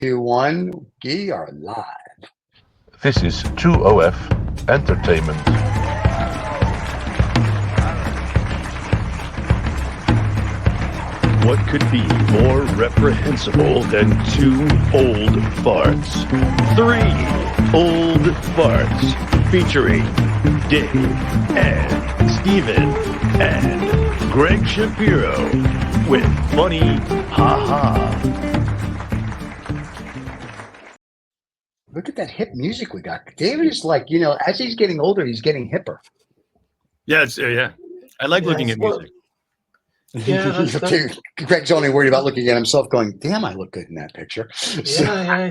2, 1, we are live. This is 2OF Entertainment. What could be more reprehensible than 2 old farts? 3 old farts featuring Dave and Steven and Greg Shapiro with funny ha-ha. Look at that hip music we got. David is like, you know, as he's getting older, he's getting hipper. Yeah, yeah. I like looking at music. Yeah, Greg's only worried about looking at himself going, damn, I look good in that picture. Yeah,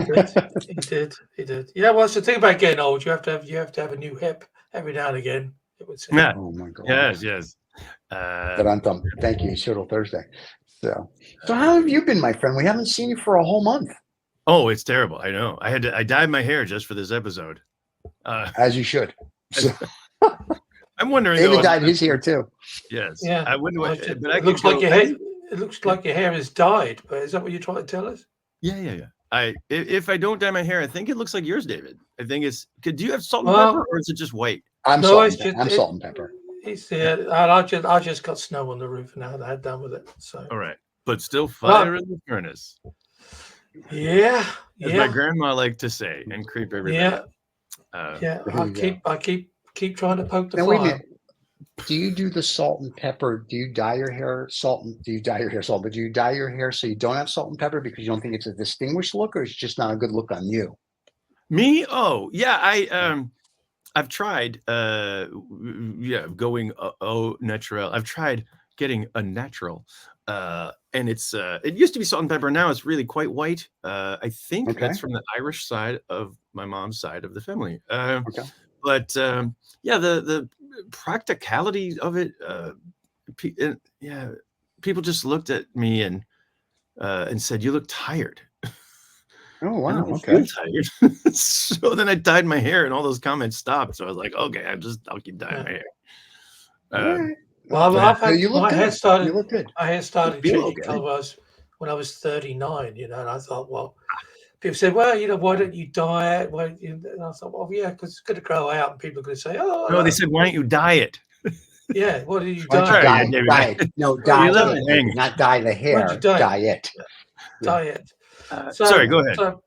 he did. Yeah, well, it's the thing about getting old. You have to have a new hip every now and again. It would seem. Yeah. Oh my God. Yes. Thank you. Shuttle Thursday. So how have you been, my friend? We haven't seen you for a whole month. Oh, it's terrible. I know. I dyed my hair just for this episode. As you should. So, I'm wondering. David dyed his hair too. Yes. Yeah. I wonder what. But it looks like your hair. It looks like your hair is dyed. But is that what you're trying to tell us? Yeah. If I don't dye my hair, I think it looks like yours, David. I think it's. Do you have salt and pepper, or is it just white? I'm salt and pepper. I just got snow on the roof and I had done with it. So. All right, but still fire in the furnace. Yeah. As my grandma liked to say, and creep everybody. I keep trying to poke the now, fire. wait a minute. Do you do the salt and pepper? Do you dye your hair salt? Do you dye your hair salt? But do you dye your hair so you don't have salt and pepper because you don't think it's a distinguished look, or it's just not a good look on you? Me? Oh, yeah. I've tried. Going au natural. I've tried getting a natural. And it's it used to be salt and pepper. Now it's really quite white. I think that's from the Irish side of my mom's side of the family. But the practicality of it, people just looked at me and said, "You look tired." Oh wow! Okay. Tired. So then I dyed my hair, and all those comments stopped. So I was like, "Okay, I'll keep dyeing my hair." Well, you look good. You look good. My hair started changing colors when I was 39. You know, and I thought, well, people said, well, you know, why don't you dye it? And I thought, well, yeah, because it's going to grow out, and people are going to say, oh, no. They said, why don't you dye it? Yeah, what did you dye? Dye it. No, dye it. Not dye the hair. Dye it. Dye it. Sorry, go ahead. So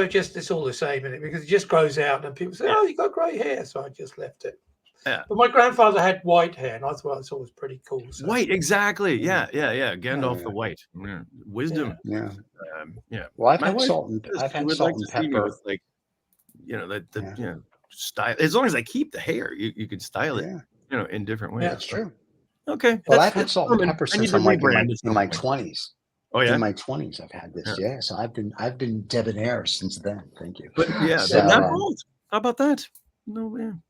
it's all the same, isn't it? Because it just grows out, and people say, oh, you got grey hair. So I just left it. Yeah. But my grandfather had white hair, and I thought it was always pretty cool. So. White, exactly. Yeah. Gandalf the White. Wisdom. Yeah. Well, I've had salt and pepper. With, like, you know, style. As long as I keep the hair, you could style it. You know, in different ways. Yeah, that's true. Okay. Well, I've had salt and pepper since I'm like in my 20s. Oh yeah. In my 20s, I've had this. Yeah. So I've been debonair since then. Thank you. But not old. How about that? No man.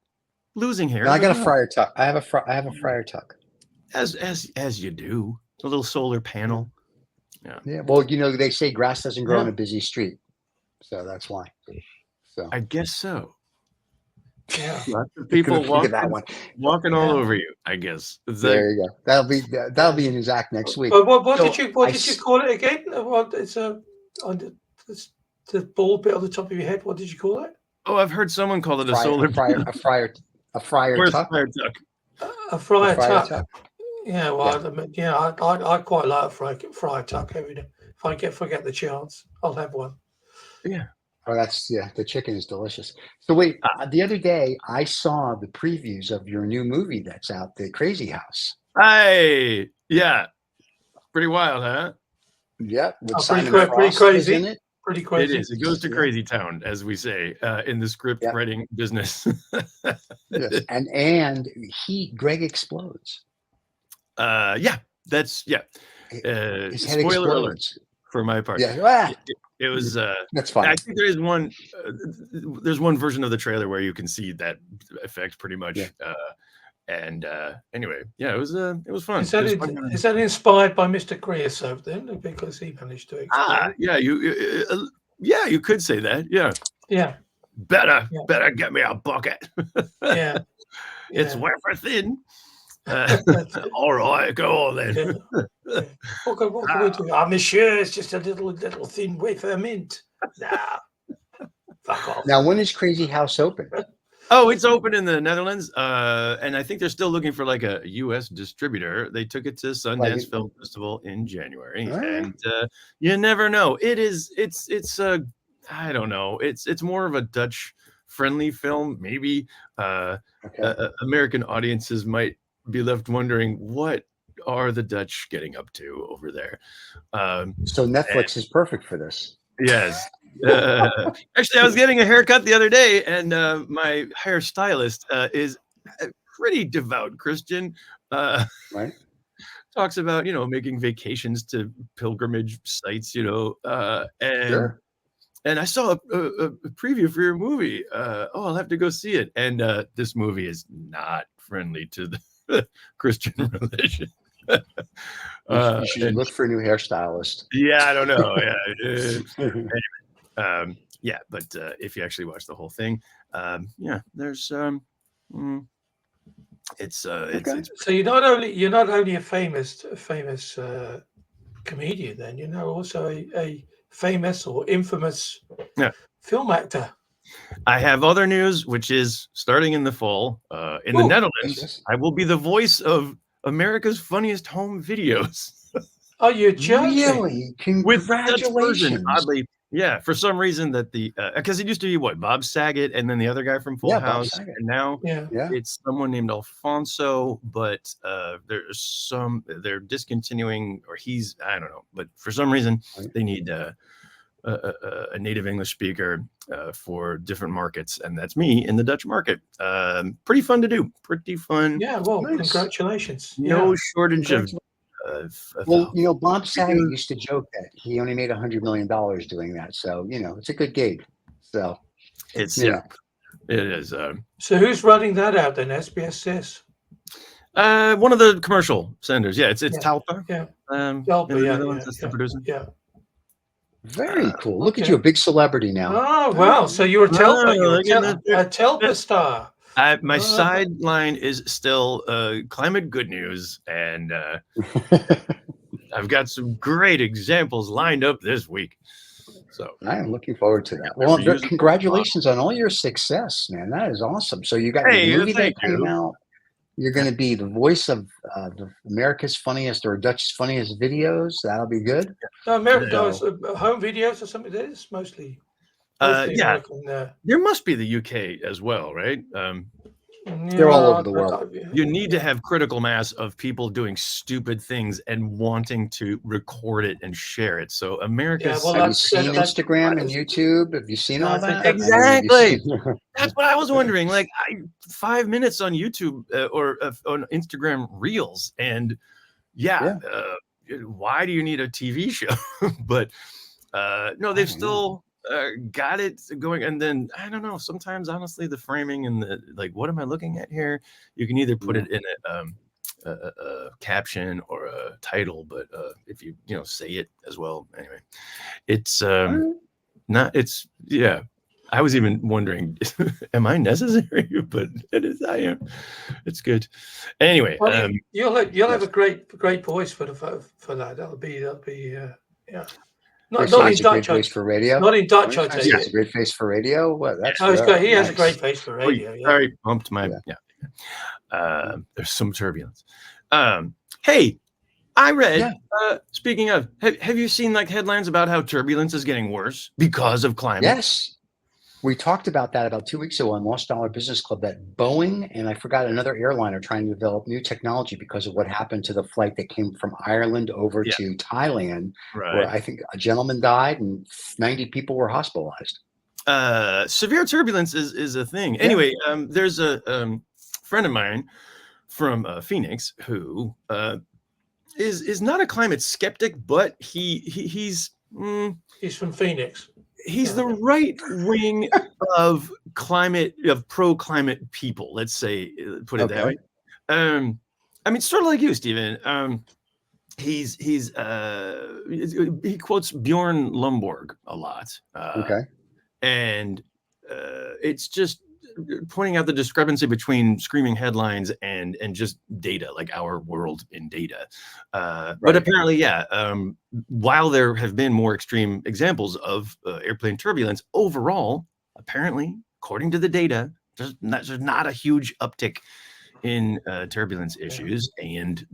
Losing hair. No, I got a fryer tuck. I have a fryer tuck. As you do. A little solar panel. Yeah. Well, you know, they say grass doesn't grow on a busy street. So that's why. So I guess so. Yeah. Lots of people walking all over you, I guess. There you go. That'll be in his act next week. But what did you call it again? What it's on the bald bit on the top of your head. What did you call it? Oh, I've heard someone call it a solar fryer tuck. A fryer tuck. Yeah, well, I quite like a fryer tuck every day. If I get the chance, I'll have one. Yeah. Oh, the chicken is delicious. So wait, the other day I saw the previews of your new movie that's out, the Krazy House. Hey, yeah, pretty wild, huh? Yeah, pretty crazy. In it. Pretty crazy. It is. It goes to crazy town, as we say in the script writing business. Yes. And Greg explodes. That's his head spoiler alert explodes. For my part. Yeah. It was. That's fine. I think there is one. There's one version of the trailer where you can see that effect pretty much. Yeah. Anyway, it was fun. Is that inspired by Mr. Creosote then? Because he managed to explode. You could say that. Yeah. Better get me a bucket. Yeah. It's wafer thin. All right, go on then. What can we do? Monsieur, it's just a little thin wafer mint. Nah, fuck off. Now, when is Krazy House open? Oh, it's open in the Netherlands, and I think they're still looking for like a U.S. distributor. They took it to Sundance Film Festival in January, and you never know. It's I don't know. It's more of a Dutch friendly film. Maybe American audiences might be left wondering what are the Dutch getting up to over there. So Netflix is perfect for this. Yes. Actually, I was getting a haircut the other day, and my hairstylist is a pretty devout Christian. Right. Talks about, making vacations to pilgrimage sites, and Sure. and I saw a preview for your movie. I'll have to go see it. And this movie is not friendly to the Christian religion. You should look for a new hairstylist. Yeah, I don't know. Yeah, but if you actually watch the whole thing, there's it's so you're not only a famous comedian, then you're also a famous or infamous film actor. I have other news, which is starting in the fall. In the Netherlands, I will be the voice of America's Funniest Home Videos. Oh, you're joking? Really? Congratulations! Oddly, yeah. For some reason, that because it used to be Bob Saget, and then the other guy from Full House, and now it's someone named Alfonso. But they're discontinuing, or I don't know. But for some reason, they need a native English speaker for different markets, and that's me in the Dutch market. Pretty fun to do. Pretty fun. Yeah. Well, congratulations. No shortage of. Well, Bob Saget used to joke that he only made $100 million doing that. So, it's a good gig. So it is. So who's running that out then? SBS? One of the commercial senders. Yeah, it's Talpa. Yeah. Talpa, that's the producer. Yeah. Very cool. Look at you, a big celebrity now. Oh, wow. So you're a Telpa. You're a Telpa star. My sideline is still climate good news, and I've got some great examples lined up this week. So I am looking forward to that. Well, congratulations on all your success, man. That is awesome. So you got your movie that came out. You're going to be the voice of America's Funniest or Dutch's Funniest Videos. That'll be good. No, America's home videos or something. It is mostly. There must be the UK as well, right? They're all over the world. You need to have critical mass of people doing stupid things and wanting to record it and share it. So America's. Have you seen Instagram and YouTube? Have you seen all that? Exactly. That's what I was wondering. Like 5 minutes on YouTube or on Instagram Reels, and why do you need a TV show? But no, they've still. Got it going, and then I don't know. Sometimes, honestly, the framing and the what am I looking at here? You can either put it in a caption or a title, but if you say it as well, anyway, it's not. It's I was even wondering, am I necessary? But it is. I am. It's good. Anyway, well, you'll have a great voice for that. That'll be yeah. Not in Dutch, face for radio. Not in Dutch, I tell you. It's a great face for radio. Well, that's he has a great face for radio. Sorry, bumped my. There's some turbulence. Hey, I read. Speaking of, have you seen headlines about how turbulence is getting worse because of climate? Yes. We talked about that about 2 weeks ago on Lost Dollar Business Club, that Boeing and I forgot another airline are trying to develop new technology because of what happened to the flight that came from Ireland over to Thailand, where I think a gentleman died and 90 people were hospitalized. Severe turbulence is a thing. Anyway, there's a friend of mine from Phoenix who is not a climate skeptic, but he's from Phoenix. He's the right wing of pro-climate people. Let's say, put it that way. I mean, sort of like you, Stephen. He quotes Bjorn Lomborg a lot. And it's just pointing out the discrepancy between screaming headlines and just data, like our world in data. But apparently, yeah, while there have been more extreme examples of airplane turbulence, overall, apparently, according to the data, there's not a huge uptick in turbulence issues, and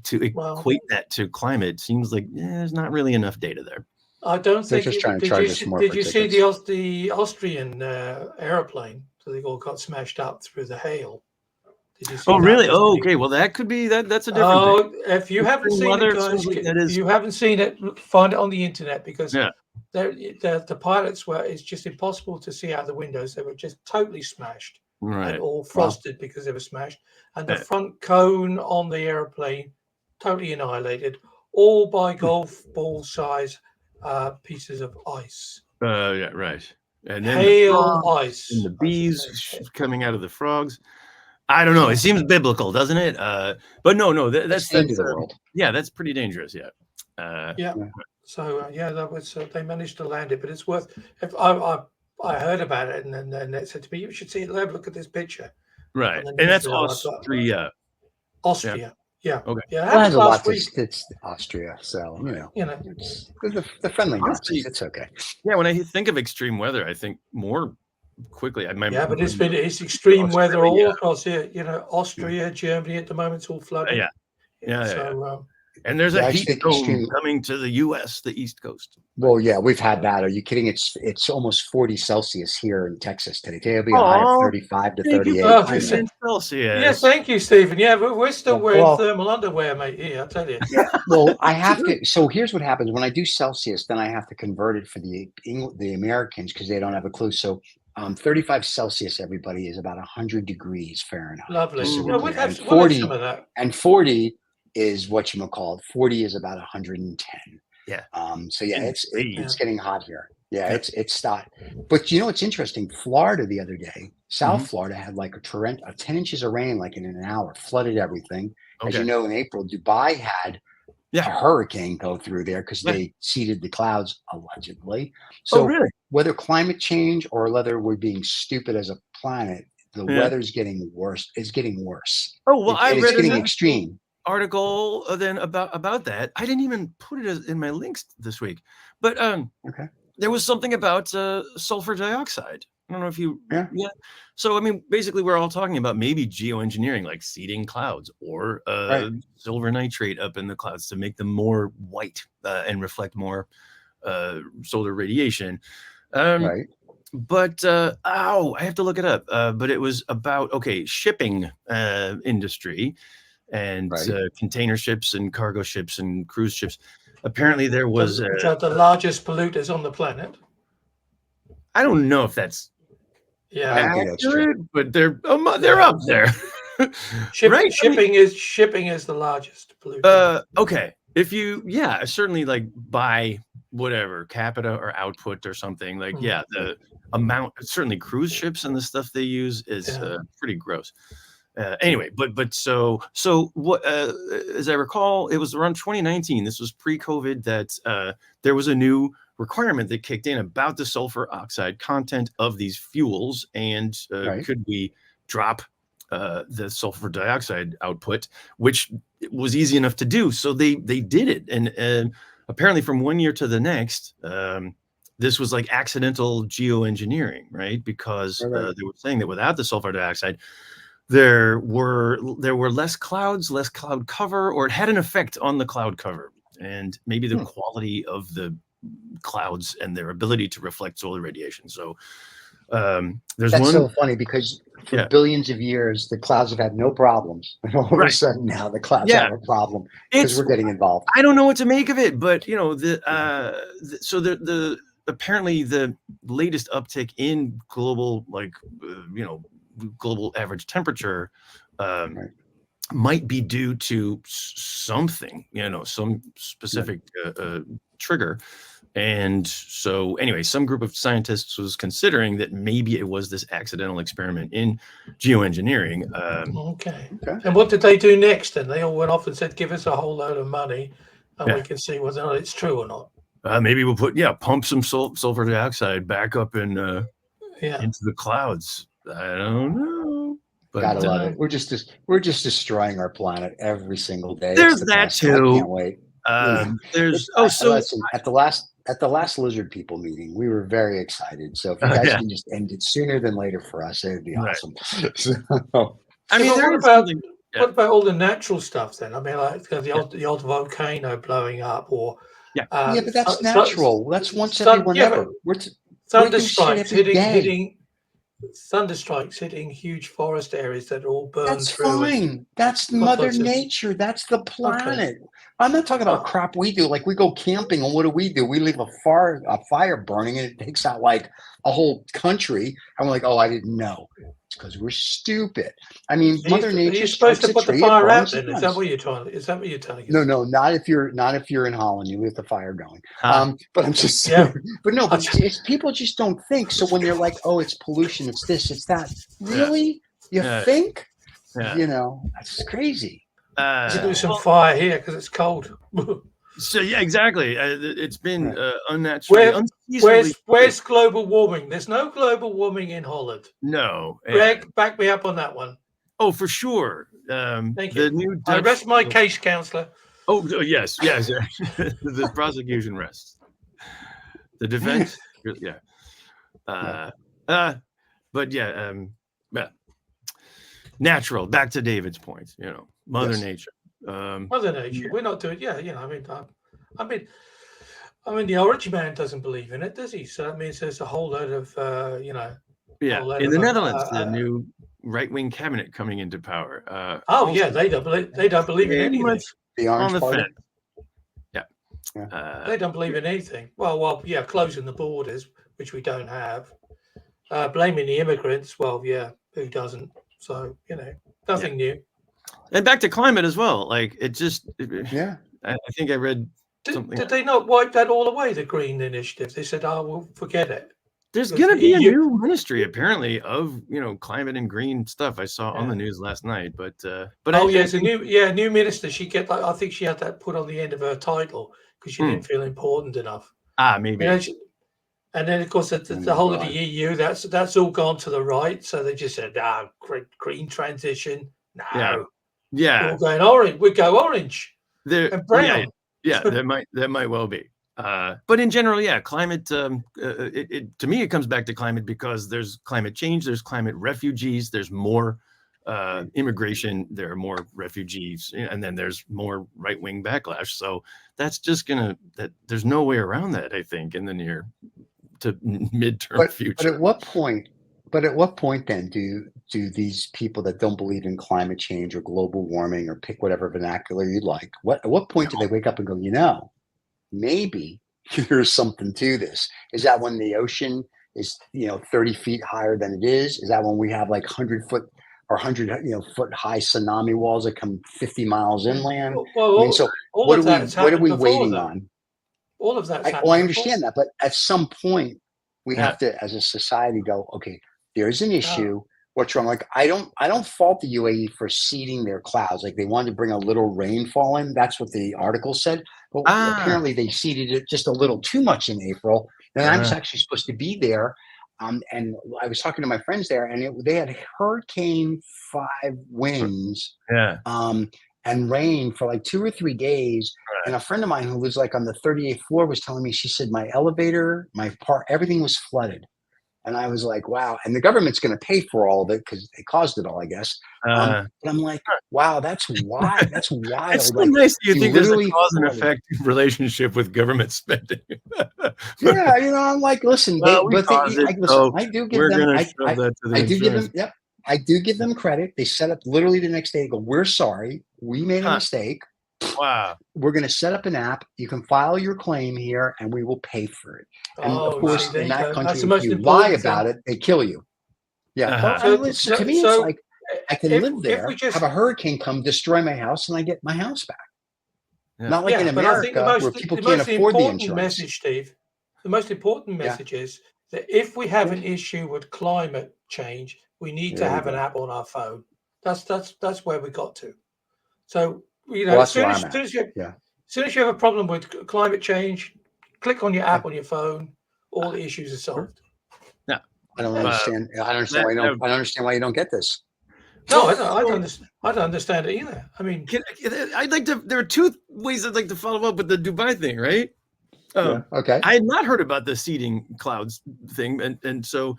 to equate that to climate seems like there's not really enough data there. I don't think. Just trying to charge us more. Did you see the Austrian airplane? So they all got smashed up through the hail. Did you see oh, really? Oh, okay. Well, that could be that's a different thing. If you haven't seen it, guys, if you haven't seen it, find it on the internet, because the pilots it's just impossible to see out the windows. They were just totally smashed. Right. And all frosted because they were smashed. And the front cone on the airplane totally annihilated, all by golf ball size pieces of ice. Yeah, right. And then hail ice. And the bees coming out of the frogs. I don't know. It seems biblical, doesn't it? But no, that's the end of the world. Yeah, that's pretty dangerous. Yeah. So that was they managed to land it, but it's worth. If I heard about it, and then they said to me, "You should see it. Look at this picture." Right, and that's Austria. Austria. Yeah. Okay. Yeah. Well, it has a lot to it's Austria, so it's the friendly Nazis. It's okay. Yeah, when I think of extreme weather, I think more quickly. But it's extreme weather all across here. Austria, Germany at the moment, it's all flooded. Yeah. And there's a heat dome coming to the U.S., the East Coast. Well, yeah, we've had that. Are you kidding? It's almost 40 Celsius here in Texas today. Today will be a high of 35 to 38. Celsius. Yes, thank you, Stephen. Yeah, but we're still wearing thermal underwear, mate. Here, I'll tell you. Well, I have to. So here's what happens when I do Celsius. Then I have to convert it for the Americans because they don't have a clue. So 35 Celsius, everybody, is about 100 degrees Fahrenheit. Lovely. We'll have 40 some of that. And 40 is what you call it. 40 is about 110. Yeah. So yeah, it's getting hot here. Yeah, it's stopped. But it's interesting. Florida the other day, South Florida had like a 10 inches of rain like in an hour, flooded everything. As you know, in April, Dubai had a hurricane go through there because they seeded the clouds allegedly. So whether climate change or whether we're being stupid as a planet, the weather's getting worse. It's getting worse. Oh well, it's getting extreme. Article then about that. I didn't even put it in my links this week, but there was something about sulfur dioxide. I don't know if you So I mean, basically, we're all talking about maybe geoengineering, like seeding clouds or silver nitrate up in the clouds to make them more white and reflect more solar radiation. But I have to look it up. But it was about shipping industry. And container ships and cargo ships and cruise ships. Apparently, there was which are the largest polluters on the planet. I don't know if that's accurate, but they're up there. Shipping is the largest polluter. Okay, if you certainly like by whatever capita or output or something like the amount, certainly cruise ships and the stuff they use is pretty gross. Anyway, but so what? As I recall, it was around 2019. This was pre-COVID that there was a new requirement that kicked in about the sulfur oxide content of these fuels, and could we drop the sulfur dioxide output, which was easy enough to do. So they did it, and apparently from one year to the next, this was like accidental geoengineering, right? Because they were saying that without the sulfur dioxide, there were less clouds, less cloud cover, or it had an effect on the cloud cover and maybe the quality of the clouds and their ability to reflect solar radiation. So there's That's so funny because for billions of years, the clouds have had no problems. And all of a sudden now the clouds have a problem because we're getting involved. I don't know what to make of it, but apparently the latest uptick in global, global average temperature might be due to something, some specific trigger. And so anyway, some group of scientists was considering that maybe it was this accidental experiment in geoengineering. Okay. And what did they do next? And they all went off and said, give us a whole load of money and we can see whether or not it's true or not. Maybe we'll pump some sulfur dioxide back up into the clouds. I don't know. But Gotta love it. We're just destroying our planet every single day. There's It's the that best. too. I can't wait. There's listen, at the last lizard people meeting, we were very excited. So if you guys can just end it sooner than later for us, it would be awesome. So, I mean, what about all the natural stuff then? I mean, like the old volcano blowing up, or but that's natural. That's once every whenever. Thunderstrikes hitting huge forest areas that all burn That's through. Fine. That's Mother Nature. That's the planet. Okay. I'm not talking about crap we do. Like we go camping, and what do? We leave a fire burning, and it takes out like a whole country. And we're like, oh, I didn't know. It's because we're stupid. I mean, Mother Nature. You're supposed to put the fire out. Then is that what you're telling us? No, not if you're in Holland. You leave the fire going. But I'm just saying. But no, but people just don't think. So when they're like, oh, it's pollution, it's this, it's that. Really, you think? You know, that's crazy. Do some fire here because it's cold. So yeah, exactly. It's been unnaturally. Where's global warming? There's no global warming in Holland. No, Greg, back me up on that one. Oh, for sure. Thank you. I rest my case, councillor. Oh yes. The prosecution rests. The defense, but natural. Back to David's point. You know, Mother Nature. Mother Nature. We're not doing. Yeah, I mean, the Orange Man doesn't believe in it, does he? So that means there's a whole load of, in the Netherlands, the new right-wing cabinet coming into power. They don't believe in anything. The Orange on the Party. fence. Yeah. They don't believe in anything. Well, closing the borders, which we don't have. Blaming the immigrants. Well, who doesn't? So nothing new. And back to climate as well. Like it just. I think I read. Did they not wipe that all away? The Green Initiative. They said, "Oh, we'll forget it." There's going to be a new ministry apparently of climate and green stuff. I saw on the news last night, but it's a new minister. She I think she had that put on the end of her title because she didn't feel important enough. Maybe. And then of course the whole of the EU that's all gone to the right. So they just said, green transition. No, we're going orange. We go orange. And brown. Yeah, that might well be. But in general, climate. To me, it comes back to climate because there's climate change, there's climate refugees, there's more immigration, there are more refugees, and then there's more right-wing backlash. So that's just there's no way around that. I think in the near to midterm future. But at what point then do these people that don't believe in climate change or global warming or pick whatever vernacular you like, at what point do they wake up and go, maybe there's something to this? Is that when the ocean is 30 feet higher than it is? Is that when we have like 100-foot or 100 foot high tsunami walls that come 50 miles inland? What are we waiting on? All of that. I understand that, but at some point we have to, as a society, go, okay, there's an issue. What's wrong? Like I don't fault the UAE for seeding their clouds. Like they wanted to bring a little rainfall in. That's what the article said. But apparently they seeded it just a little too much in April. And I was actually supposed to be there. And I was talking to my friends there, and they had Hurricane 5 winds. And rain for like 2 or 3 days. Right. And a friend of mine who lives like on the 38th floor was telling me, she said, my elevator, my part, everything was flooded. And I was like, wow. And the government's going to pay for all of it because they caused it all, I guess. But I'm like, wow, that's wild. That's wild. It's so nice. You think there's a cause and effect relationship with government spending? I'm like, listen, I do give them. I do give them credit. They set up literally the next day. They go, we're sorry. We made a mistake. Wow. We're going to set up an app. You can file your claim here and we will pay for it. And of course, in that country, if you lie about it, they kill you. Yeah. To me, it's like I can live there, have a hurricane come destroy my house, and I get my house back. Not like in America where people can't afford the insurance. Message, Steve, the most important message is that if we have an issue with climate change, we need to have an app on our phone. That's where we got to. So as soon as you have a problem with climate change, click on your app on your phone. All the issues are solved. I don't understand. I don't understand why you don't. I don't understand why you don't get this. No, I don't understand it either. I mean, I'd like to. There are two ways I'd like to follow up with the Dubai thing, right? Okay. I had not heard about the seeding clouds thing, and so,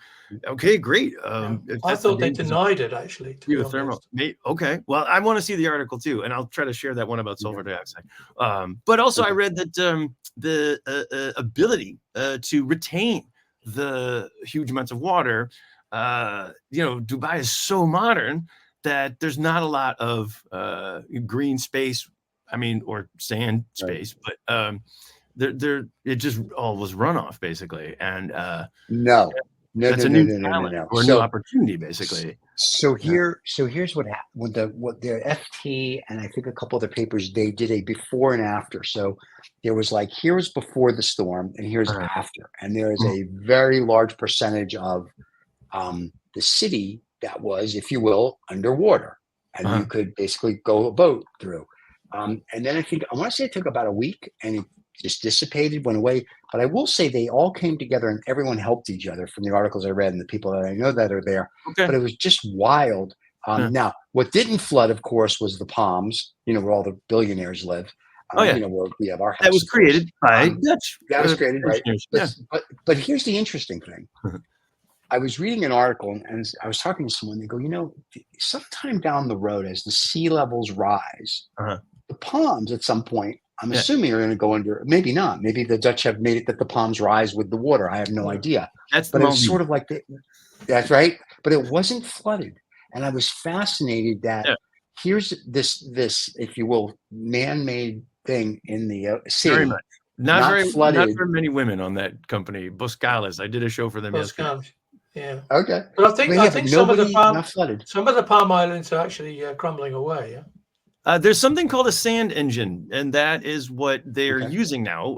okay, great. I thought they denied it actually. Geothermal. Okay. Well, I want to see the article too, and I'll try to share that one about sulfur dioxide. But also, I read that the ability to retain the huge amounts of water. Dubai is so modern that there's not a lot of green space. I mean, or sand space, but it just all was runoff basically, and that's a new talent or a new opportunity basically. So here's what happened. What the FT and I think a couple of the papers, they did a before and after. So there was like, here's before the storm and here's after, and there is a very large percentage of the city that was, if you will, underwater, and you could basically go a boat through. And then I want to say it took about a week, and it just dissipated, went away. But I will say they all came together and everyone helped each other from the articles I read and the people that I know that are there. Okay. But it was just wild. Now, what didn't flood, of course, was the Palms, where all the billionaires live. Where we have our house. That was created by Dutch. That was created, right? But here's the interesting thing. I was reading an article and I was talking to someone. They go, sometime down the road, as the sea levels rise, the Palms at some point, I'm assuming are going to go under, maybe not. Maybe the Dutch have made it that the Palms rise with the water. I have no idea. But it was sort of like, that's right. But it wasn't flooded. And I was fascinated that here's this, if you will, man-made thing in the city. Very much. Not very many women on that company, Boscalis. I did a show for them yesterday. Yeah. Okay. But I think some of the Palm Islands are actually crumbling away. Yeah. There's something called a sand engine, and that is what they're using now.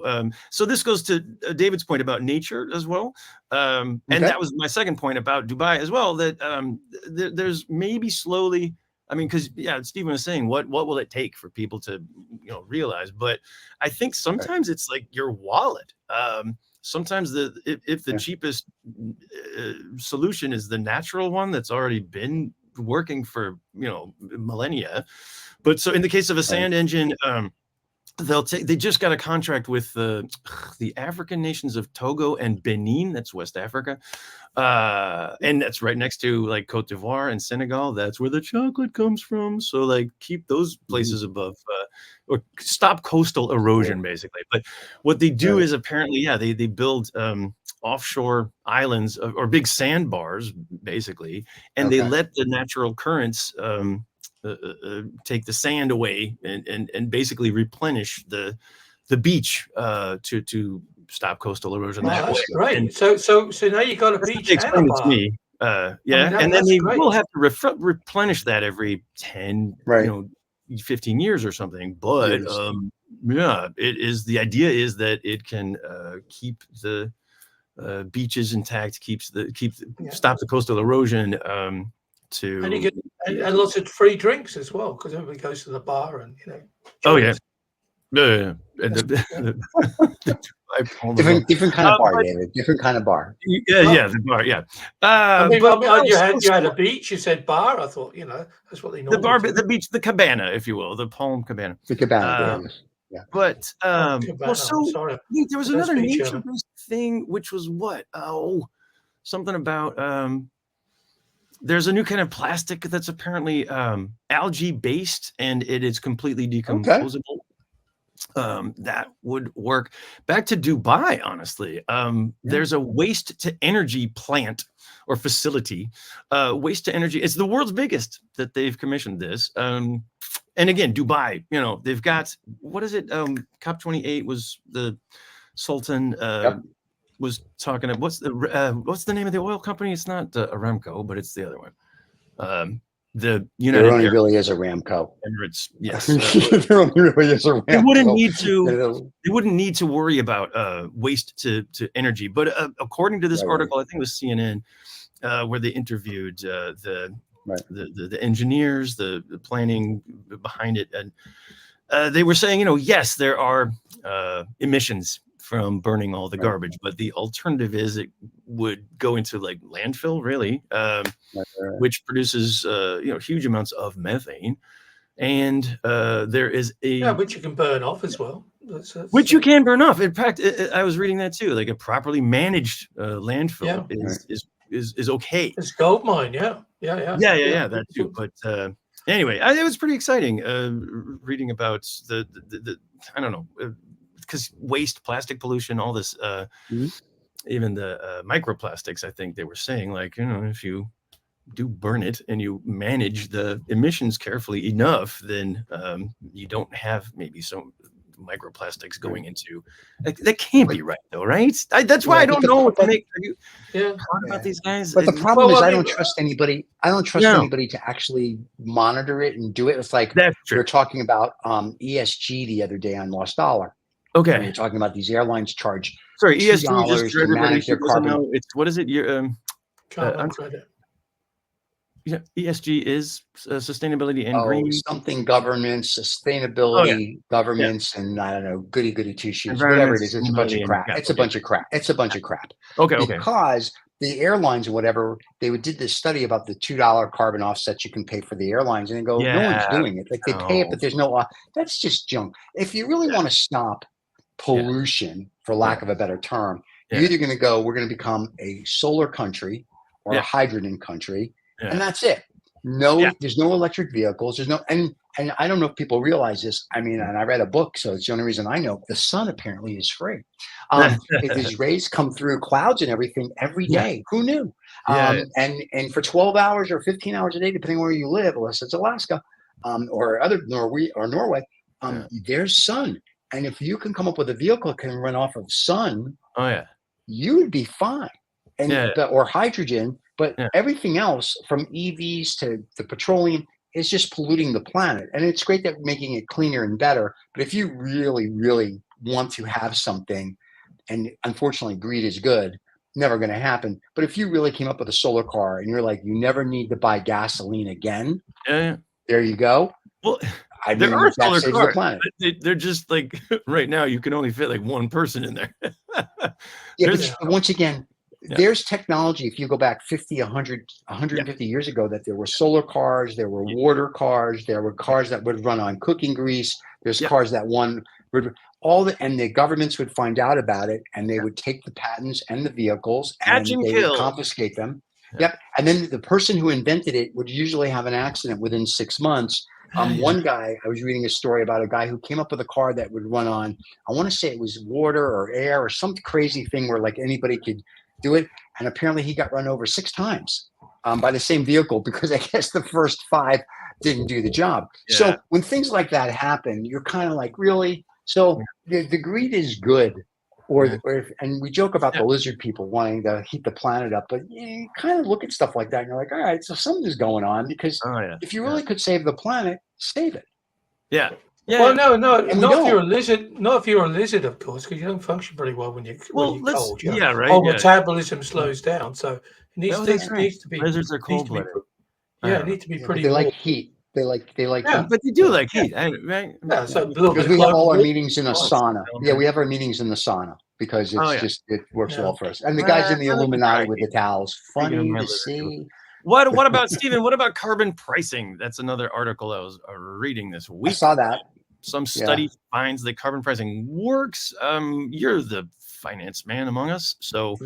So this goes to David's point about nature as well. And that was my second point about Dubai as well, that there's maybe slowly, I mean, because Stephen was saying, what will it take for people to realize? But I think sometimes it's like your wallet. Sometimes if the cheapest solution is the natural one that's already been working for millennia. But so in the case of a sand engine, they just got a contract with the African nations of Togo and Benin. That's West Africa. And that's right next to like Cote d'Ivoire and Senegal. That's where the chocolate comes from. So like keep those places above or stop coastal erosion basically. But what they do is apparently, they build offshore islands or big sandbars basically, and they let the natural currents take the sand away and basically replenish the beach to stop coastal erosion that way. Right. And so now you got a beach and a bar. To me. And then they will have to replenish that every 10, 15 years or something. But the idea is that it can keep the beaches intact, stop the coastal erosion. And you get and lots of free drinks as well, because everybody goes to the bar and different kind of bar, David. Different kind of bar. The bar. You had a beach. You said bar. I thought that's what they normally the bar, do. the beach, the cabana, if you will, the palm cabana. The cabana. But sorry. There was another nature-based thing, which was what? Something about there's a new kind of plastic that's apparently algae based, and it is completely decomposable. That would work. Back to Dubai, honestly. There's a waste to energy plant or facility. Waste to energy. It's the world's biggest that they've commissioned this. And again, Dubai, they've got, what is it? COP28 was the Sultan was talking about, what's the name of the oil company? It's not Aramco, but it's the other one. The United there only really is a Aramco. Emirates, yes. There only really is a Aramco. They wouldn't need to worry about waste to energy. But according to this article, I think it was CNN, where they interviewed the engineers, the planning behind it, and they were saying, yes, there are emissions from burning all the garbage, but the alternative is it would go into like landfill, really, which produces huge amounts of methane. And there is which you can burn off as well. Which you can burn off. In fact, I was reading that too. Like a properly managed landfill is okay. It's gold mine, yeah, that too. But anyway, it was pretty exciting reading about the I don't know, because waste, plastic pollution, all this, even the microplastics. I think they were saying, like, if you do burn it and you manage the emissions carefully enough, then you don't have maybe some microplastics going into that. Can't be right though, right? That's why I don't know what to make. Talk about these guys. But the problem is, I don't trust anybody. I don't trust anybody to actually monitor it and do it. It's like we were talking about ESG the other day on Lost Dollar. Okay, we were talking about these airlines charge ESG, just to manage their carbon. Know, it's what is it? Carbon credit. Yeah, ESG is sustainability and green something governance, sustainability, governments, and I don't know, goody two shoes, whatever it is. It's a bunch of crap. It's a bunch of crap. It's a bunch of crap. Okay. Because the airlines or whatever, they did this study about the $2 carbon offsets you can pay for the airlines, and they go, no one's doing it. Like they pay it, but there's no. That's just junk. If you really want to stop pollution, for lack of a better term, you're either going to go, we're going to become a solar country or a hydrogen country. And that's it. There's no electric vehicles. There's no, and I don't know if people realize this. I mean, and I read a book, so it's the only reason I know. The sun apparently is free. These rays come through clouds and everything every day. Who knew? And for 12 hours or 15 hours a day, depending on where you live, unless it's Alaska, or Norway, there's sun. And if you can come up with a vehicle that can run off of sun, you would be fine. Or hydrogen. But everything else, from EVs to the petroleum, is just polluting the planet. And it's great that we're making it cleaner and better. But if you really, really want to have something, and unfortunately greed is good, never going to happen. But if you really came up with a solar car and you're like, you never need to buy gasoline again, there you go. Well, there are solar cars. They're just like, right now, you can only fit like one person in there. But once again, there's technology. If you go back 50, 100, 150 years ago, that there were solar cars, there were water cars, there were cars that would run on cooking grease. There's cars that would and the governments would find out about it, and they would take the patents and the vehicles and they would confiscate them. And then the person who invented it would usually have an accident within 6 months. One guy, I was reading a story about a guy who came up with a car that would run on, I want to say it was water or air or some crazy thing where like anybody could do it, and apparently he got run over 6 times by the same vehicle, because I guess the first 5 didn't do the job. So when things like that happen, you're kind of like, really? So the greed is good, and we joke about the lizard people wanting to heat the planet up, but you kind of look at stuff like that and you're like, all right, so something's going on, because if you really could save the planet, save it. Well, no, not if you're a lizard. Not if you're a lizard, of course, because you don't function very well when you're cold. Metabolism slows down, so it needs to be. Lizards are cold-blooded. It needs to be pretty. They like heat. They like heat. But they do like heat, right? So because we have all our meetings in a sauna. We have our meetings in the sauna because it's it works well for us. And the guys in the Illuminati with the towels, funny to see. What about Stephen? What about carbon pricing? That's another article I was reading this week. I saw that. Some study finds that carbon pricing works. You're the finance man among us, so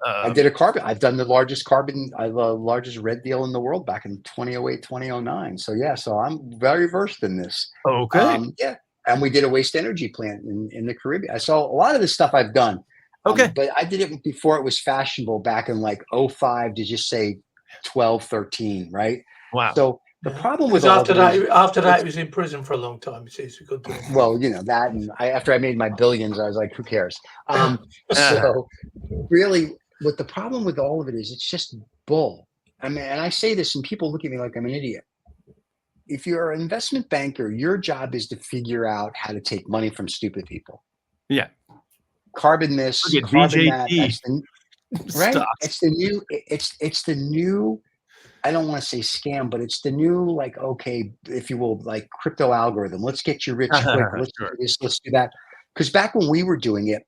I did I've done the largest red deal in the world back in 2008, 2009. So I'm very versed in this. Okay. And we did a waste energy plant in the Caribbean. I saw a lot of this stuff I've done. But I did it before it was fashionable back in like 2005 to just say 12, 13, right? Wow. So the problem with after that, he was in prison for a long time. So we could do it. Well, that, and after I made my billions, I was like, who cares? So really, what the problem with all of it is, it's just bull. I mean, and I say this, and people look at me like I'm an idiot. If you're an investment banker, your job is to figure out how to take money from stupid people. Yeah. Carbon this, carbon that. Right? Stocks. It's the new, I don't want to say scam, but it's the new, like, okay, if you will, like crypto algorithm. Let's get you rich quick. Let's do this, let's do that. Because back when we were doing it,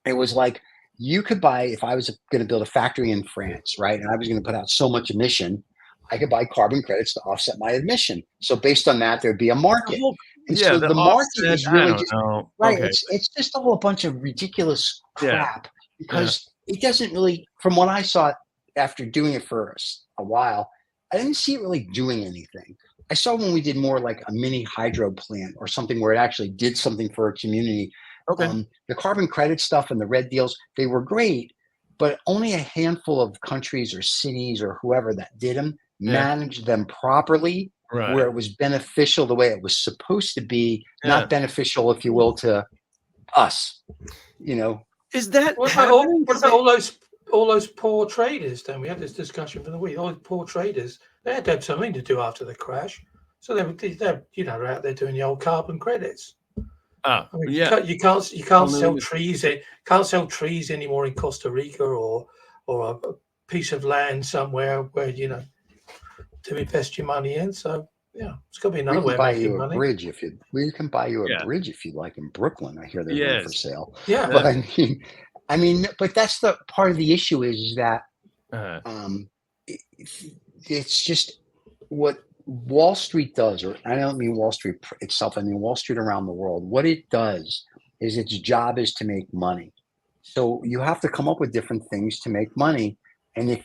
It was like you could buy, if I was going to build a factory in France, right, and I was going to put out so much emission, I could buy carbon credits to offset my emission. So based on that, there'd be a market. And so the the market offset, is I really don't just know. right. Okay. It's just a whole bunch of ridiculous Yeah. crap because it doesn't really, from what I saw after doing it for a while, I didn't see it really doing anything. I saw when we did more like a mini hydro plant or something where it actually did something for a community. Okay. The carbon credit stuff and the red deals, they were great, but only a handful of countries or cities or whoever that did them managed them properly, where it was beneficial the way it was supposed to be, not beneficial, if you will, to us. You know, is that what about all those poor traders? Then we had this discussion for the week. All the poor traders, they had to have something to do after the crash, so they're they're out there doing the old carbon credits. I mean, you can't sell trees. Can't sell trees anymore in Costa Rica or a piece of land somewhere where to invest your money in. So it's got to be another way of making money. We can buy you a bridge if you'd like in Brooklyn. I hear there's one for sale. Yeah, but I mean, but that's the part of the issue is that it's just what Wall Street does, or I don't mean Wall Street itself, I mean Wall Street around the world. What it does is its job is to make money. So you have to come up with different things to make money. And if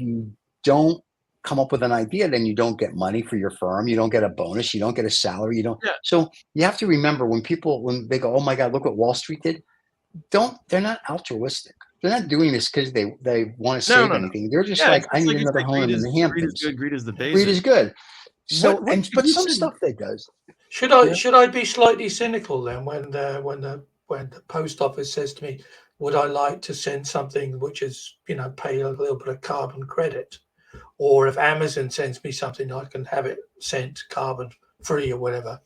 you don't come up with an idea, then you don't get money for your firm. You don't get a bonus. You don't get a salary. You don't. Yeah. So you have to remember when they go, oh my God, look what Wall Street did. They're not altruistic. They're not doing this because they want to save anything. They're just like, I need another home in the Hamptons. Greed is the base. Greed is good. So, but some stuff they does. Should I be slightly cynical then when the post office says to me, would I like to send something which is pay a little bit of carbon credit, or if Amazon sends me something, I can have it sent carbon free or whatever.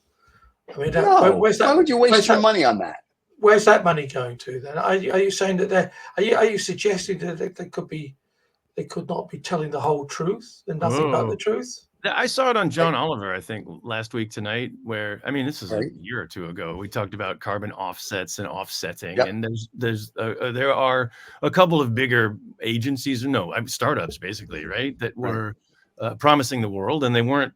I mean, where's that? Why would you waste your money on that? Where's that money going to then? Are you saying that are you suggesting that they could not be telling the whole truth and nothing but the truth? I saw it on John Oliver, I think, last week tonight, where, I mean, this is a year or two ago. We talked about carbon offsets and offsetting, and there are a couple of bigger agencies, startups basically, right, that were promising the world, and they weren't,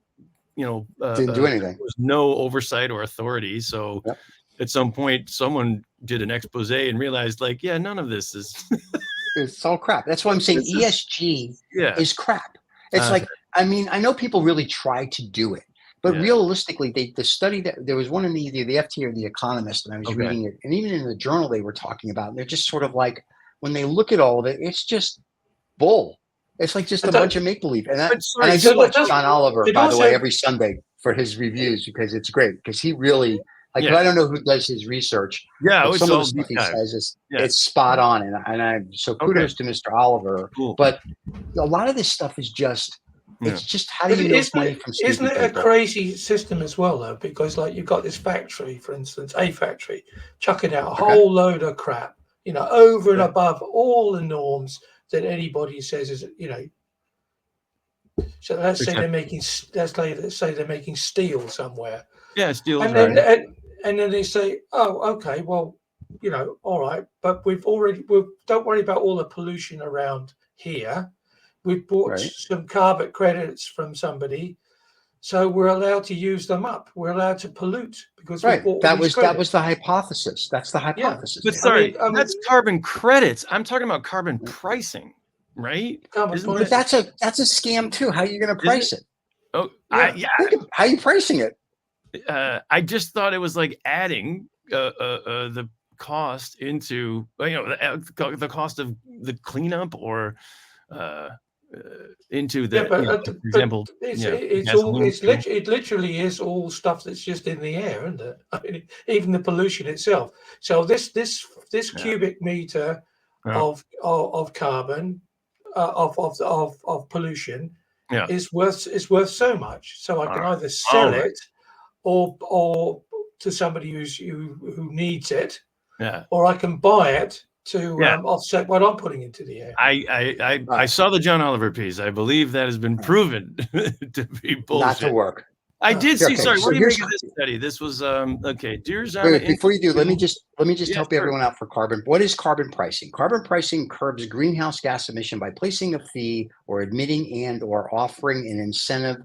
didn't do anything. There was no oversight or authority. So at some point, someone did an expose and realized, like, none of this is. It's all crap. That's why I'm saying ESG is crap. It's like, I mean, I know people really try to do it, but realistically, the study that there was one in either the FT or the Economist, and I was reading it, and even in the journal they were talking about, they're just sort of like, when they look at all of it, it's just bull. It's like just a bunch of make believe. And I do watch John Oliver, by the way, every Sunday for his reviews because it's great. Because he really, I don't know who does his research. Yeah, some of the stuff he says it's spot on, and so kudos to Mr. Oliver. Cool. But a lot of this stuff is just. It's just how do you make money from stupid Isn't it a crazy system as well, though? Because like you've got this factory, for instance, a factory, chucking out a whole load of crap, over and above all the norms that anybody says is, So let's say they're making steel somewhere. Yeah, steel. And then they say, oh, okay, well, all right, but we don't worry about all the pollution around here. We've bought some carbon credits from somebody, so we're allowed to use them up. We're allowed to pollute because we bought that was the hypothesis. That's the hypothesis. But sorry, that's carbon credits. I'm talking about carbon pricing, right? But that's a scam too. How are you going to price it? Oh, how are you pricing it? I just thought it was like adding the cost into the cost of the cleanup or. Into the for example, it literally is all stuff that's just in the air, isn't it? I mean, even the pollution itself. So this cubic meter of carbon of pollution is worth so much. So I can either sell it or to somebody who needs it, or I can buy it to offset what I'm putting into the air. I saw the John Oliver piece. I believe that has been proven to be bullshit. Not to work. I did see. Okay, Sorry, so what do you here's make of this study? This was okay. Dear wait, Zama, before you do, let me just Yeah, help sure. everyone out for carbon. What is carbon pricing? Carbon pricing curbs greenhouse gas emission by placing a fee or admitting and or offering an incentive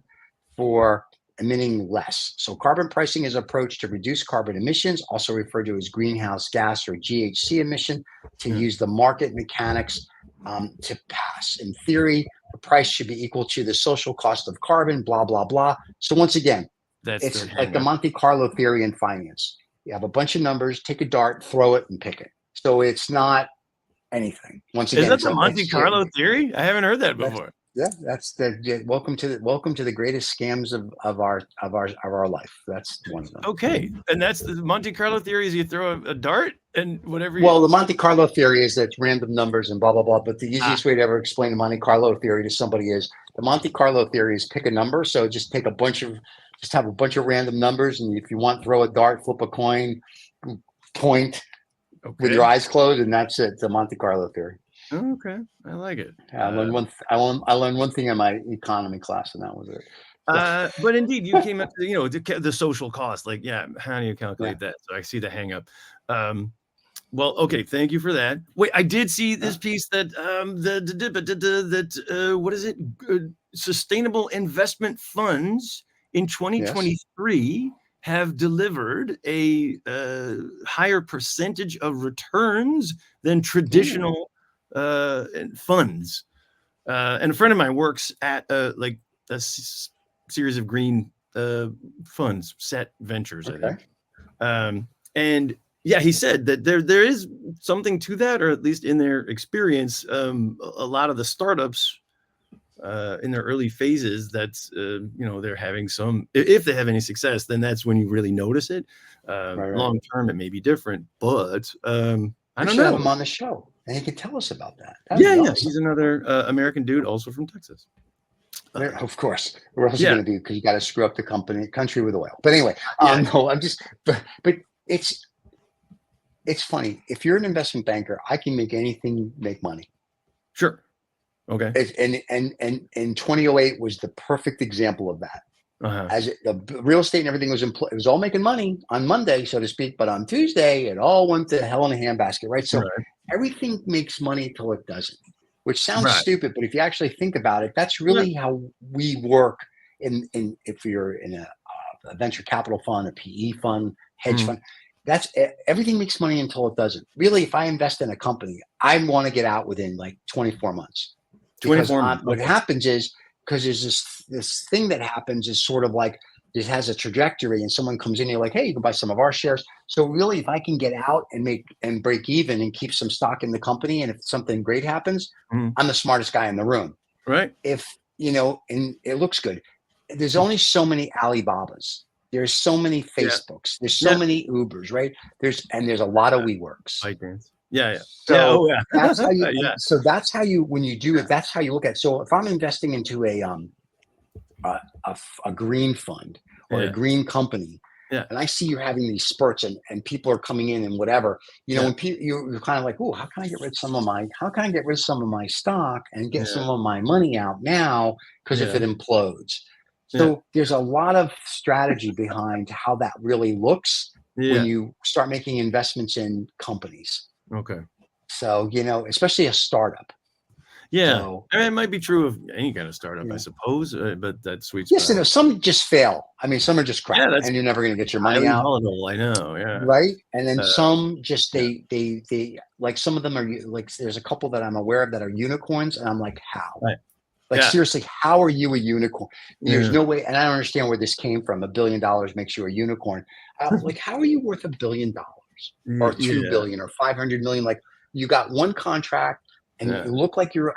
for emitting less. So carbon pricing is an approach to reduce carbon emissions, also referred to as greenhouse gas or GHG emission, to use the market mechanics to pass. In theory, the price should be equal to the social cost of carbon, blah, blah, blah. So once again, That's it's the like the Monte Carlo theory in finance. You have a bunch of numbers, take a dart, throw it, and pick it. So it's not anything. Once Is again, that the Monte Carlo theory? I haven't heard that before. That's the welcome to the greatest scams of our life. That's one of them. Okay, and that's the Monte Carlo theory. Is you throw a dart and whatever. Well, the Monte Carlo theory is that it's random numbers and blah blah blah. But the easiest way to ever explain the Monte Carlo theory to somebody is the Monte Carlo theory is pick a number. So just have a bunch of random numbers, and if you want, throw a dart, flip a coin, point with your eyes closed, and that's it. The Monte Carlo theory. Okay, I like it. I learned one thing in my economy class, and that was it. But indeed, you came up to the social cost. Like, how do you calculate that? So I see the hang up. Well, okay, thank you for that. Wait, I did see this piece that what is it? Sustainable investment funds in 2023 have delivered a higher percentage of returns than traditional funds. And a friend of mine works at like a series of green funds, Set Ventures, I think. And he said that there is something to that, or at least in their experience, a lot of the startups in their early phases, that's they're having some. If they have any success, then that's when you really notice it. Long term, it may be different, but I don't know. Have him on the show, and he could tell us about that. Awesome. He's another American dude, also from Texas. Of course, we're also going to be, because you got to screw up the country with oil. But anyway, no, I'm just. But it's funny. If you're an investment banker, I can make anything make money. Sure. Okay. And 2008 was the perfect example of that. As the real estate and everything it was all making money on Monday, so to speak, but on Tuesday it all went to hell in a handbasket, right? So everything makes money until it doesn't, which sounds stupid, but if you actually think about it, that's really how we work. If you're in a venture capital fund, a PE fund, hedge fund, that's everything makes money until it doesn't. Really, if I invest in a company, I want to get out within like 24 months. Because what happens is, because there's this thing that happens is sort of like it has a trajectory, and someone comes in, you're like, hey, you can buy some of our shares. So really, if I can get out and break even and keep some stock in the company, and if something great happens, I'm the smartest guy in the room. Right. If and it looks good. There's only so many Alibabas. There's so many Facebooks. There's so many Ubers, right? There's a lot of WeWorks. So that's how you. So that's how you, when you do it, that's how you look at it. So if I'm investing into a green fund or a green company, and I see you're having these spurts and people are coming in and whatever, when you're kind of like, oh, how can I get rid of some of my stock and get some of my money out now? Because if it implodes. So there's a lot of strategy behind how that really looks when you start making investments in companies. Okay. So, especially a startup. Yeah. So, I mean, it might be true of any kind of startup, I suppose, but that's sweet spot. Yes, some just fail. I mean, some are just crap, and you're never going to get your money out. Volatile, I know, right? And then some just they like, some of them are like, there's a couple that I'm aware of that are unicorns, and I'm like, how? Right. Like, seriously, how are you a unicorn? There's no way, and I don't understand where this came from. $1 billion makes you a unicorn. Like, how are you worth $1 billion or $2 billion or 500 million? Like, you got one contract, and you look like you're.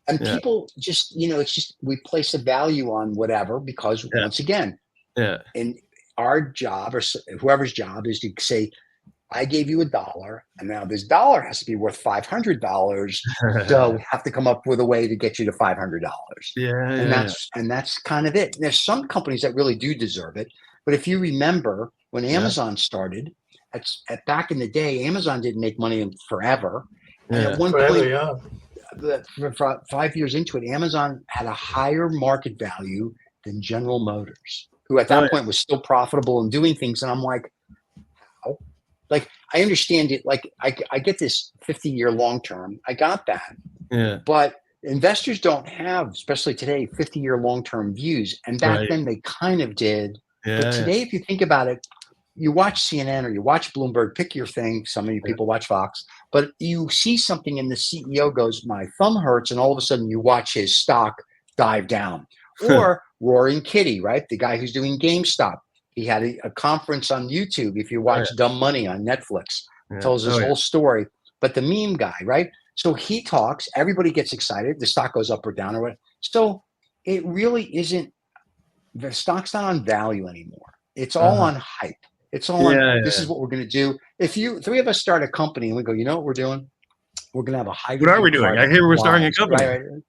And people just, it's just, we place a value on whatever, because once again, in our job, or whoever's job, is to say, I gave you $1, and now this dollar has to be worth $500. So we have to come up with a way to get you to $500. And that's kind of it. There's some companies that really do deserve it. But if you remember when Amazon started, at back in the day, Amazon didn't make money in forever. And at one point, 5 years into it, Amazon had a higher market value than General Motors, who at that point was still profitable and doing things. And I'm like, how? Like, I understand it. Like, I get this 50-year long term. I got that. Yeah. But investors don't have, especially today, 50-year long-term views. And back then they kind of did. Yeah, but today, if you think about it, you watch CNN or you watch Bloomberg, pick your thing. Some of you people watch Fox, but you see something and the CEO goes, my thumb hurts. And all of a sudden you watch his stock dive down. Or Roaring Kitty, right? The guy who's doing GameStop. He had a conference on YouTube. If you watch Dumb Money on Netflix, tells his whole story. But the meme guy, right? So he talks, everybody gets excited. The stock goes up or down or what. So it really isn't, the stock's not on value anymore. It's all on hype. It's all on, this is what we're going to do. If three of us start a company and we go, you know what we're doing? We're going to have a hydrogen. What are we doing? I hear we're starting a company.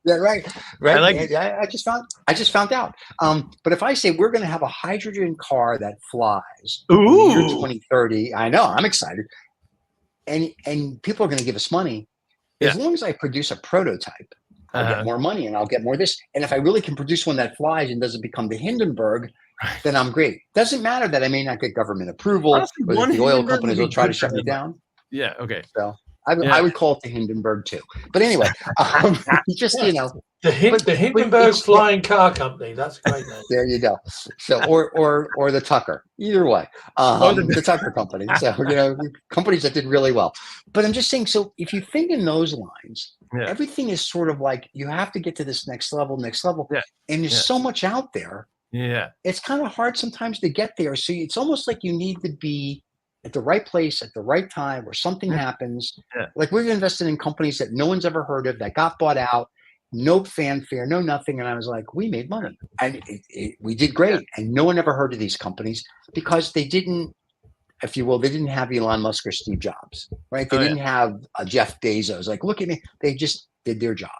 Right. I like it. I just found out. But if I say we're going to have a hydrogen car that flies in the year 2030, I know, I'm excited. And people are going to give us money. As long as I produce a prototype, I'll get more money and I'll get more this. And if I really can produce one that flies and doesn't become the Hindenburg, then I'm great. Doesn't matter that I may not get government approval, honestly, or that the oil companies will try to shut me down. Yeah. Okay. So I would call it the Hindenburg too. But anyway, just, you know. The Hindenburg Flying Car Company. That's a great name. There you go. So, or the Tucker. Either way, the Tucker Company. So, you know, companies that did really well. But I'm just saying. So, if you think in those lines, everything is sort of like you have to get to this next level, and there's so much out there. Yeah, it's kind of hard sometimes to get there. So it's almost like you need to be at the right place at the right time where something happens. Like we've invested in companies that no one's ever heard of that got bought out. No fanfare, no nothing. And I was like, we made money and we did great. And no one ever heard of these companies because they didn't, if you will, they didn't have Elon Musk or Steve Jobs, right? They didn't have Jeff Bezos. Like, look at me. They just did their job.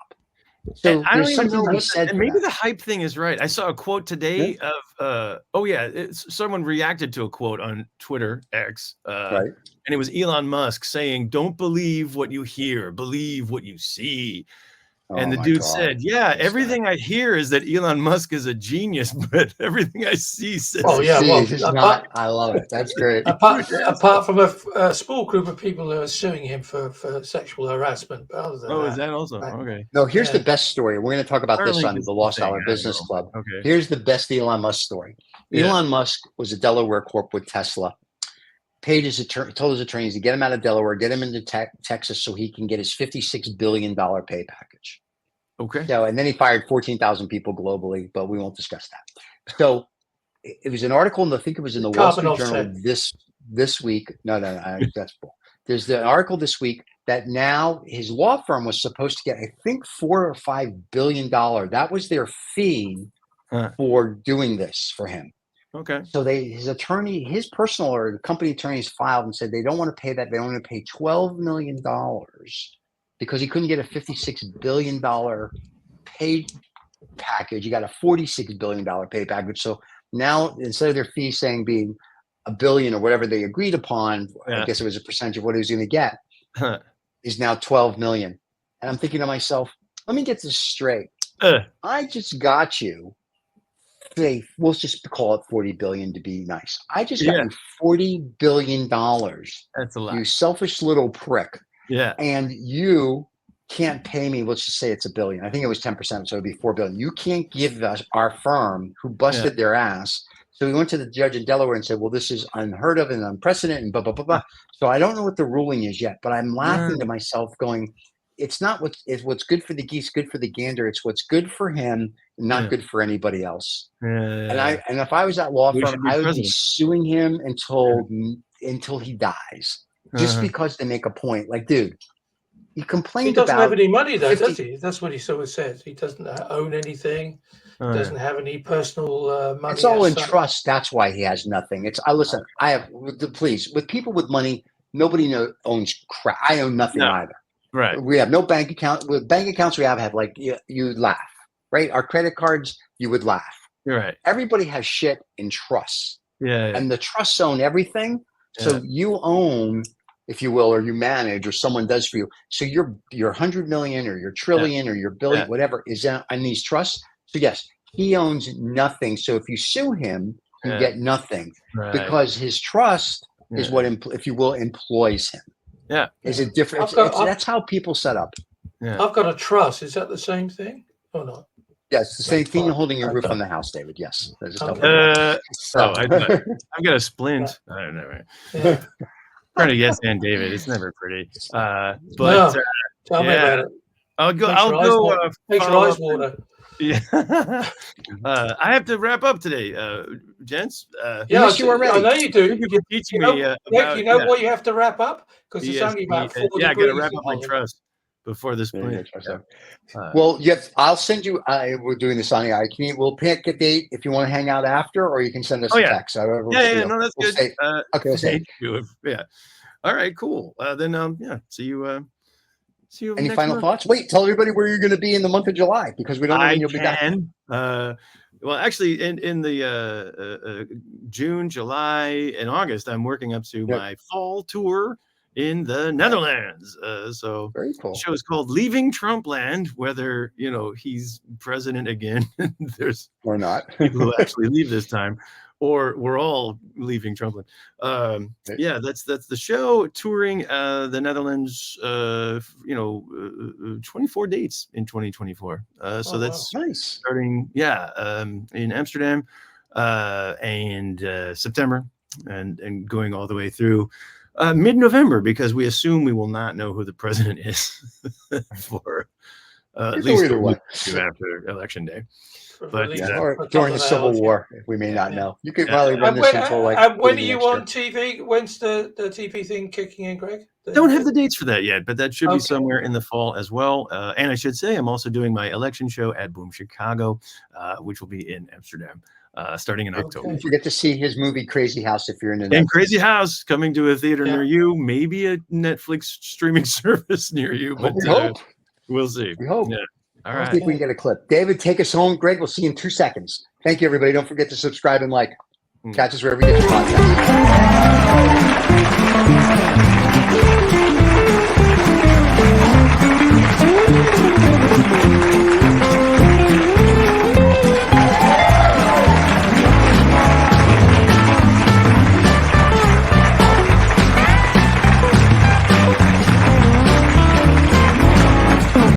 So I don't even know what said. Maybe the hype thing is right. I saw a quote today of, someone reacted to a quote on Twitter X, and it was Elon Musk saying, don't believe what you hear, believe what you see. And the dude said, everything I hear is that Elon Musk is a genius, but everything I see says, I love it. That's great. Apart from a small group of people who are suing him for sexual harassment. But other than is that also? Okay. No, here's the best story. We're going to talk about this on the Lost Dollar Business Club. Okay. Here's the best Elon Musk story. Elon Musk was a Delaware corp with Tesla. Paid his attorney, told his attorneys to get him out of Delaware, get him into Texas so he can get his $56 billion pay package. Okay. So, and then he fired 14,000 people globally, but we won't discuss that. So it was an article, and I think it was in the Wall Street Journal this week. No, that's bull. There's the article this week that now his law firm was supposed to get, I think, $4 or $5 billion. That was their fee for doing this for him. Okay. So his personal or company attorneys filed and said they don't want to pay that. They want to pay $12 million because he couldn't get a $56 billion pay package. He got a $46 billion pay package. So now instead of their fee saying being $1 billion or whatever they agreed upon, I guess it was a percentage of what he was going to get, is now $12 million. And I'm thinking to myself, let me get this straight. I just got you. We'll just call it 40 billion to be nice. I just got you $40 billion. That's a lot. You selfish little prick. Yeah. And you can't pay me. Let's just say it's $1 billion. I think it was 10%, so it'd be $4 billion. You can't give us our firm who busted their ass. So we went to the judge in Delaware and said, well, this is unheard of and unprecedented and blah, blah, blah, blah. So I don't know what the ruling is yet, but I'm laughing to myself going, it's not what's good for the geese, good for the gander. It's what's good for him, not good for anybody else. And if I was that law firm, I would be suing him until he dies, just because they make a point. Like, dude, he complained about. He doesn't have any money, though, does he? That's what he sort of says. He doesn't own anything. Doesn't have any personal money. It's all in trust. That's why he has nothing. Listen. I have with people with money. Nobody owns crap. I own nothing either. Right. We have no bank account. With bank accounts, we have like you laugh, right? Our credit cards, you would laugh. You're right. Everybody has shit in trusts. Yeah. And the trusts own everything. So you own, if you will, or you manage, or someone does for you. So your 100 million or your trillion or your billion, whatever, is in these trusts. So yes, he owns nothing. So if you sue him, you get nothing because his trust is what, if you will, employs him. Yeah. Is it different? That's how people set up. Yeah. I've got a trust. Is that the same thing or not? Yes, the same thing holding your roof on the house, David. Yes. I've got a splint. I don't know. Right? Trying to guess, and David, it's never pretty. Tell me about it. I'll go. Makes your eyes water. Yeah. I have to wrap up today, gents. Yes, you are ready. I know you do. You've been teaching me. You know what you have to wrap up? Because it's only about 4 degrees. Yeah, I got to wrap up my trust before this point. Well, yes, I'll send you. We're doing this on the eye. We'll pick a date if you want to hang out after, or you can send us a text. No, that's good. Okay, we'll say. Yeah. All right, cool. Then, see you. See you. Any final thoughts? Wait, tell everybody where you're going to be in the month of July because we don't know when you'll be back. Well, actually, in the June, July, and August, I'm working up to my fall tour in the Netherlands. So very cool. The show is called Leaving Trumpland, whether he's president again. There's or not people who actually leave this time, or we're all leaving Trumpland. That's the show, touring the Netherlands. 24 dates in 2024. So that's nice. Starting in Amsterdam and September and going all the way through mid-November, because we assume we will not know who the president is for at least a week after Election Day. But or during the Civil War, we may not know. You could probably run this until like. When are you on TV? When's the TV thing kicking in, Greg? Don't have the dates for that yet, but that should be somewhere in the fall as well. And I should say, I'm also doing my election show at Boom Chicago, which will be in Amsterdam, starting in October. Don't forget to see his movie Krazy House if you're in the. And Krazy House coming to a theater near you, maybe a Netflix streaming service near you, but we'll see. We hope. Yeah. All right. I think we can get a clip. David, take us home. Greg, we'll see you in 2 seconds. Thank you, everybody. Don't forget to subscribe and like. Catch us wherever you get your podcasts.